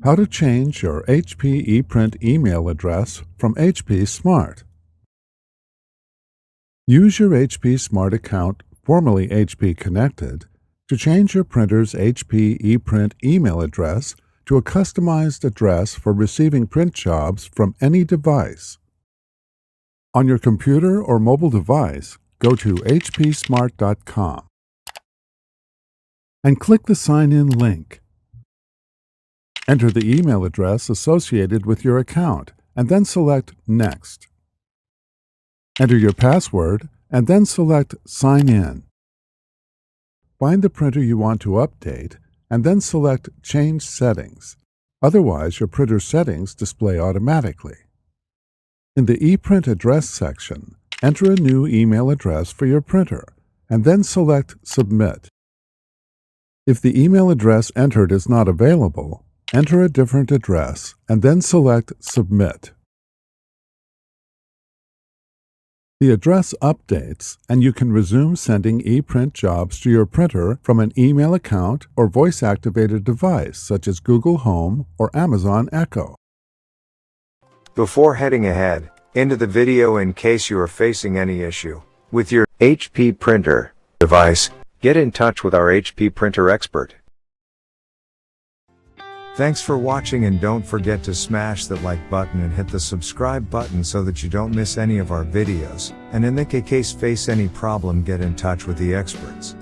How to change your HP ePrint email address from HP Smart. Use your HP Smart account, formerly HP Connected, to change your printer's HP ePrint email address to a customized address for receiving print jobs from any device. On your computer or mobile device, go to hpsmart.com and click the Sign In link. Enter the email address associated with your account and then select Next. Enter your password and then select Sign In. Find the printer you want to update and then select Change Settings. Otherwise, your printer settings display automatically. In the ePrint address section, enter a new email address for your printer and then select Submit. If the email address entered is not available, enter a different address and then select Submit. The address updates, and you can resume sending ePrint jobs to your printer from an email account or voice-activated device such as Google Home or Amazon Echo. Before heading ahead into the video, in case you are facing any issue with your HP printer device, get in touch with our HP printer expert. Thanks for watching, and don't forget to smash that like button and hit the subscribe button so that you don't miss any of our videos, and in the case face any problem, get in touch with the experts.